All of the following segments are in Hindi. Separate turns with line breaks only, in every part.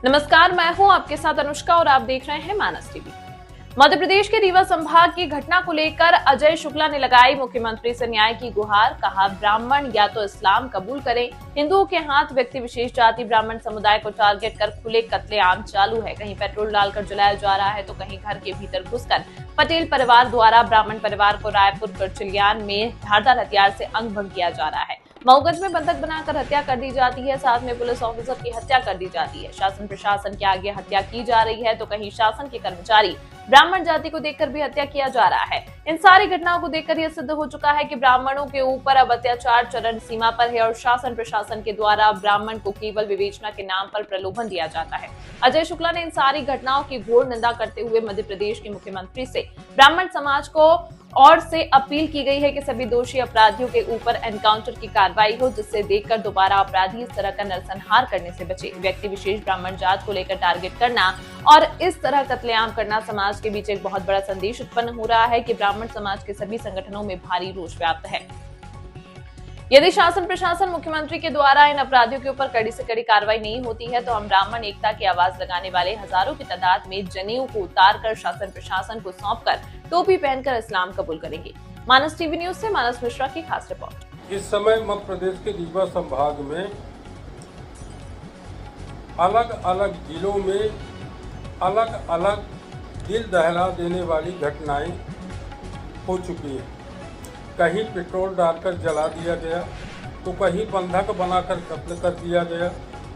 नमस्कार, मैं हूं आपके साथ अनुष्का और आप देख रहे हैं मानस टीवी। मध्य प्रदेश के रीवा संभाग की घटना को लेकर अजय शुक्ला ने लगाई मुख्यमंत्री से न्याय की गुहार। कहा, ब्राह्मण या तो इस्लाम कबूल करें, हिंदुओं के हाथ व्यक्ति विशेष जाति ब्राह्मण समुदाय को टारगेट कर खुले कत्लेआम चालू है। कहीं पेट्रोल डालकर जलाया जा रहा है तो कहीं घर के भीतर घुसकर पटेल परिवार द्वारा ब्राह्मण परिवार को रायपुर गढ़चिलियान में धारदार हथियार से अंग भंग किया जा रहा है। मऊगंज में बंधक बनाकर हत्या कर दी जाती है, साथ में पुलिस ऑफिसर की हत्या कर दी जाती है। शासन प्रशासन के आगे हत्या की जा रही है तो कहीं शासन के कर्मचारी ब्राह्मण जाति को देखकर भी हत्या किया जा रहा है। इन सारी घटनाओं को देखकर यह सिद्ध हो चुका है कि ब्राह्मणों के ऊपर अब अत्याचार चरम सीमा पर है और शासन प्रशासन के द्वारा ब्राह्मण को केवल विवेचना के नाम पर प्रलोभन दिया जाता है। अजय शुक्ला ने इन सारी घटनाओं की घोर निंदा करते हुए मध्य प्रदेश के मुख्यमंत्री से ब्राह्मण समाज को और से अपील की गई है कि सभी दोषी अपराधियों के ऊपर एनकाउंटर की कार्रवाई हो, जिससे देखकर दोबारा अपराधी इस तरह का नरसंहार करने से बचे। व्यक्ति विशेष ब्राह्मण जात को लेकर टारगेट करना और इस तरह कत्लेआम करना समाज के बीच एक बहुत बड़ा संदेश उत्पन्न हो रहा है कि ब्राह्मण समाज के सभी संगठनों में भारी रोष व्याप्त है। यदि शासन प्रशासन मुख्यमंत्री के द्वारा इन अपराधियों के ऊपर कड़ी से कड़ी कार्रवाई नहीं होती है तो हम ब्राह्मण एकता की आवाज लगाने वाले हजारों की तादाद में जनेऊ को उतारकर शासन प्रशासन को सौंपकर टोपी पहनकर इस्लाम कबूल करेंगे। मानस टीवी न्यूज से मानस मिश्रा की खास रिपोर्ट।
इस समय मध्य प्रदेश के रीवा संभाग में अलग अलग जिलों में अलग अलग दिल दहला देने वाली घटनाएं हो चुकी हैं। कहीं पेट्रोल डालकर जला दिया गया तो कहीं बंधक बनाकर कत्ल कर दिया गया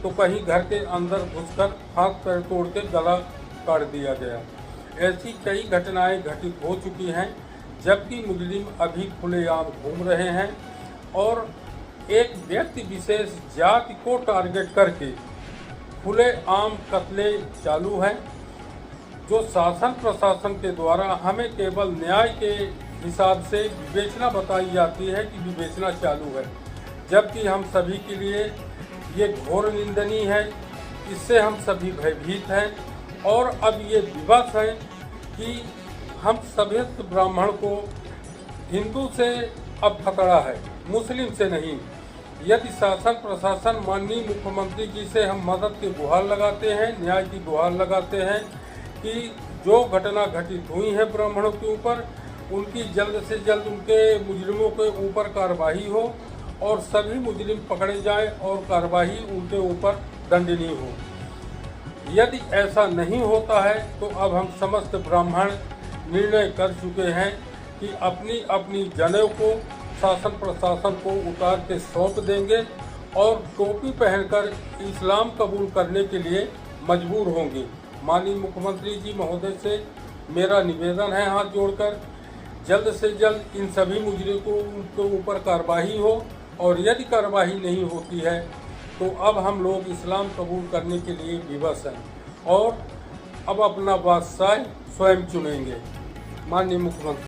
तो कहीं घर के अंदर घुसकर हाथ पैर तोड़ के गला काट दिया गया। ऐसी कई घटनाएं घटित हो चुकी हैं, जबकि मुजरिम अभी खुलेआम घूम रहे हैं और एक व्यक्ति विशेष जाति को टारगेट करके खुलेआम कत्ले चालू हैं। जो शासन प्रशासन के द्वारा हमें केवल न्याय के हिसाब से विवेचना बताई जाती है कि विवेचना चालू है, जबकि हम सभी के लिए ये घोर निंदनीय है। इससे हम सभी भयभीत हैं और अब ये विवश है कि हम सभी ब्राह्मण को हिंदू से अब खतरा है, मुस्लिम से नहीं। यदि शासन प्रशासन माननीय मुख्यमंत्री जी से हम मदद की गुहार लगाते हैं, न्याय की गुहार लगाते हैं कि जो घटना घटित हुई है ब्राह्मणों के ऊपर, उनकी जल्द से जल्द उनके मुजरिमों के ऊपर कार्रवाई हो और सभी मुजरिम पकड़े जाएं और कार्रवाई उनके ऊपर दंडनीय हो। यदि ऐसा नहीं होता है तो अब हम समस्त ब्राह्मण निर्णय कर चुके हैं कि अपनी अपनी जनेऊ को शासन प्रशासन को उतार के सौंप देंगे और टोपी पहनकर इस्लाम कबूल करने के लिए मजबूर होंगे। माननीय मुख्यमंत्री जी महोदय से मेरा निवेदन है हाथ जोड़कर, जल्द से जल्द इन सभी मुजरिमों के ऊपर कार्रवाई हो और यदि कार्रवाई नहीं होती है तो अब हम लोग इस्लाम कबूल करने के लिए विवश हैं और अब अपना बादशाह स्वयं चुनेंगे। माननीय मुख्यमंत्री।